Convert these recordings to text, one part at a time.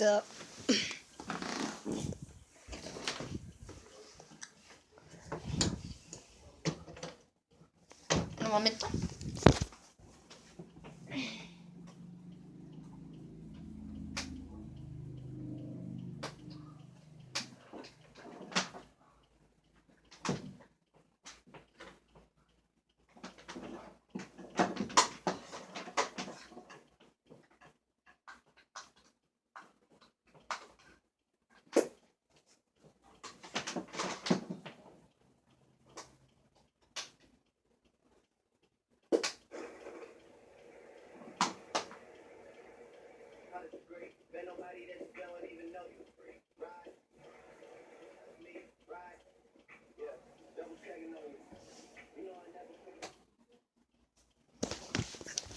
Up. Un momento.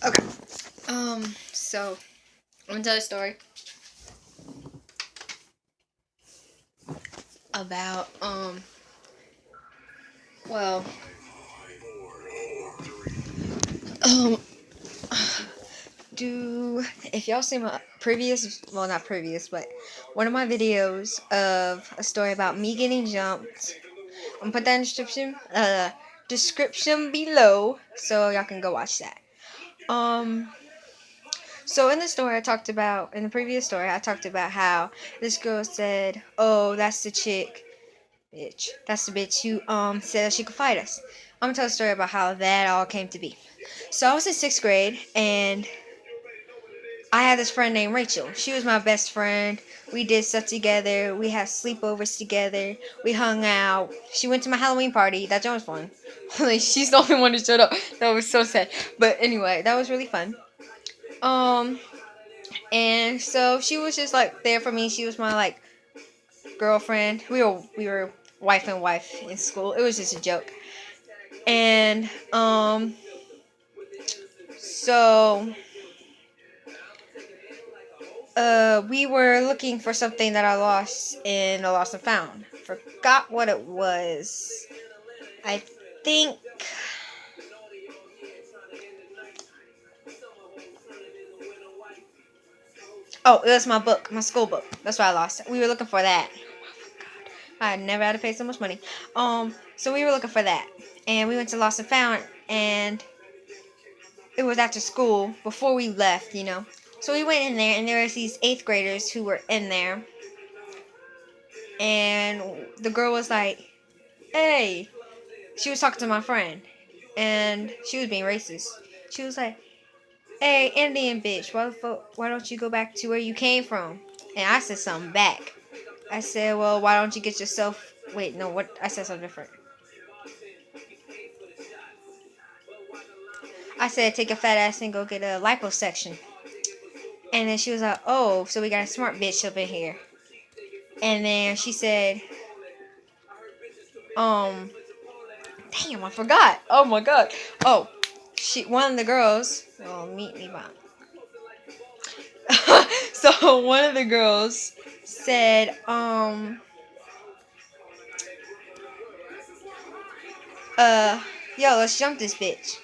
Okay. So I'm gonna tell a story about well, um, do if y'all see my previous, well, not previous, but one of my videos of a story about me getting jumped, I'm gonna put that in the description below, so y'all can go watch that. So in the story in the previous story, I talked about how this girl said, "Oh, that's the chick, bitch. That's the bitch who said that she could fight us." I'm gonna tell a story about how that all came to be. So I was in 6th grade, and I had this friend named Rachel. She was my best friend. We did stuff together. We had sleepovers together. We hung out. She went to my Halloween party. That was fun. Like, she's the only one who showed up. That was so sad. But anyway, that was really fun. Um, and so she was just like there for me. She was my like girlfriend. We were wife and wife in school. It was just a joke. And so we were looking for something that I lost in a lost and found. Forgot what it was. I think. Oh, it was my book, my school book. That's what I lost. We were looking for that. I never had to pay so much money. So we were looking for that, and we went to Lost and Found, and it was after school before we left. So we went in there, and there was these 8th graders who were in there, and the girl was like, "Hey," she was talking to my friend, and she was being racist. She was like, "Hey, Indian bitch, why don't you go back to where you came from?" And I said something back. I said, "Well, why don't you get yourself?" Wait, no, what? I said something different. I said, "Take a fat ass and go get a liposuction." And then she was like, "Oh, so we got a smart bitch up in here." And then she said, um, damn, I forgot. Oh my god. Oh, one of the girls, well, meet me, mom. So one of the girls said, uh, yo, let's jump this bitch.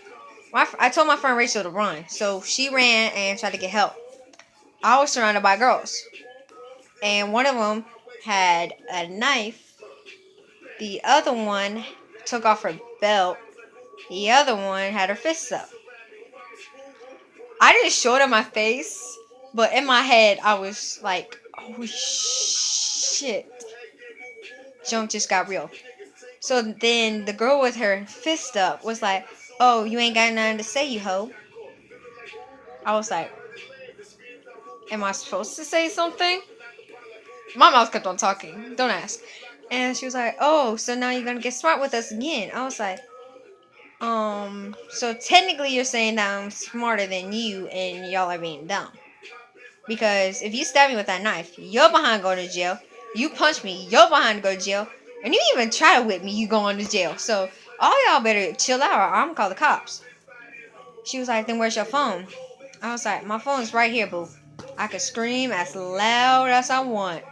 I told my friend Rachel to run, so she ran and tried to get help. I was surrounded by girls, and one of them had a knife. The other one took off her belt. The other one had her fists up. I didn't show it in my face, but in my head, I was like, "Oh shit, junk just got real." So then the girl with her fist up was like, "Oh, you ain't got nothing to say, you hoe." I was like, "Am I supposed to say something?" My mouth kept on talking. Don't ask. And she was like, "Oh, so now you're gonna get smart with us again." I was like, so technically you're saying that I'm smarter than you and y'all are being dumb. Because if you stab me with that knife, you're behind going to jail. You punch me, you're behind going to jail. And you even try to whip me, you going to jail. So all y'all better chill out or I'm gonna call the cops. She was like, "Then where's your phone?" I was like, "My phone's right here, boo. I can scream as loud as I want.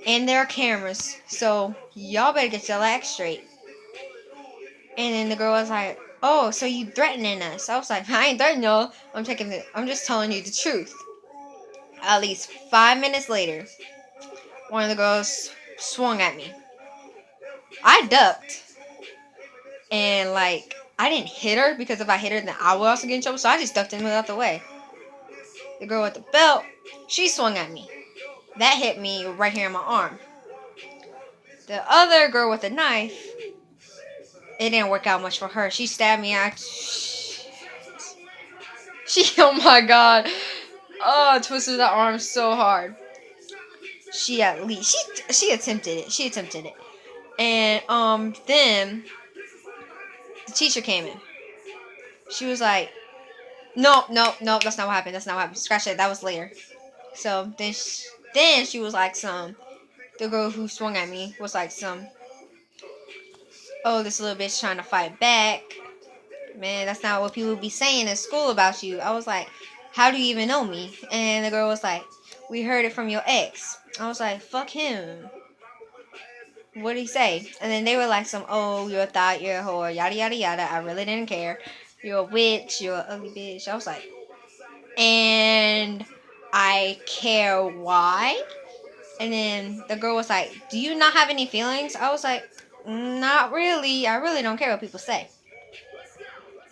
And there are cameras. So y'all better get your act straight." And then the girl was like, "Oh, so you threatening us?" I was like, "I ain't threatening y'all. I'm just telling you the truth." At least 5 minutes later, one of the girls swung at me. I ducked, and like I didn't hit her because if I hit her, then I would also get in trouble. So I just ducked and moved out the way. The girl with the belt, she swung at me. That hit me right here in my arm. The other girl with the knife, it didn't work out much for her. She stabbed me. Oh my god. Oh, twisted the arm so hard. She at least she attempted it. She attempted it. And then the teacher came in. She was like, "No, no, no, that's not what happened. That's not what happened. Scratch that. That was later." So then she was like, the girl who swung at me was like, "Oh, this little bitch trying to fight back." Man, that's not what people be saying in school about you. I was like, "How do you even know me?" And the girl was like, "We heard it from your ex." I was like, "Fuck him. What did he say?" And then they were like, "Oh, you're a thought, you're a whore, yada, yada, yada. I really didn't care. You're a witch, you're an ugly bitch." I was like, "And I care why?" And then the girl was like, "Do you not have any feelings?" I was like, "Not really. I really don't care what people say."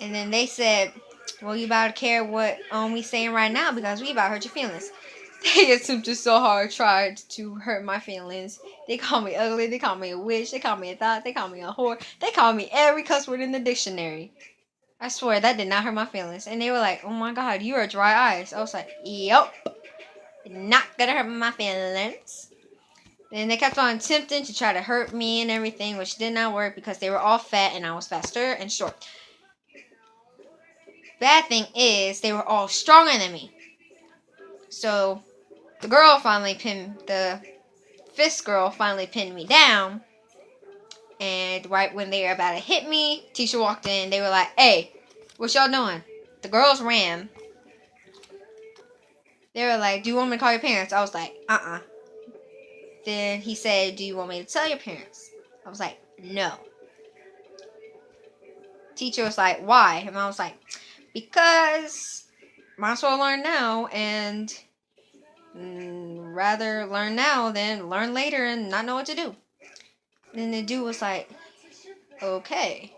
And then they said, "Well, you about to care what we saying right now because we about to hurt your feelings." They attempted so hard, tried to hurt my feelings. They called me ugly. They called me a witch. They called me a thought. They called me a whore. They called me every cuss word in the dictionary. I swear that did not hurt my feelings. And they were like, "Oh my god, you are dry eyes." I was like, "Yup, not gonna hurt my feelings." And they kept on attempting to try to hurt me and everything, which did not work because they were all fat and I was faster and short. Bad thing is, they were all stronger than me. So the fifth girl finally pinned me down. And right when they were about to hit me, teacher walked in. They were like, "Hey, what y'all doing?" The girls ran. They were like, "Do you want me to call your parents?" I was like, "Uh-uh." Then he said, "Do you want me to tell your parents?" I was like, "No." Teacher was like, "Why?" And I was like, "Because might as well learn now, and rather learn now than learn later and not know what to do." And the dude was like, "Okay."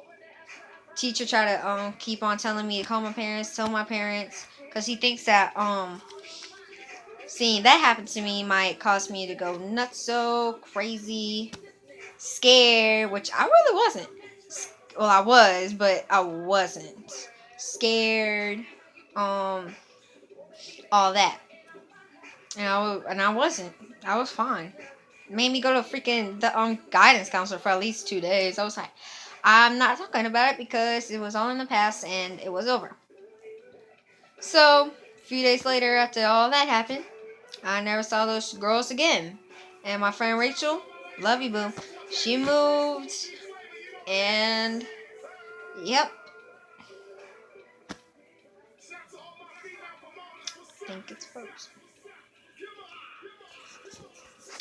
Teacher tried to keep on telling me to call my parents, tell my parents, because he thinks that seeing that happen to me might cause me to go nuts, so crazy, scared, which I really wasn't. Well, I was, but I wasn't scared. All that, and I wasn't. I was fine. Made me go to freaking the guidance counselor for at least 2 days. I was like, I'm not talking about it because it was all in the past and it was over. So, a few days later, after all that happened, I never saw those girls again. And my friend Rachel, love you, boo. She moved, and yep. I think it's froze.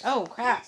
Oh crap!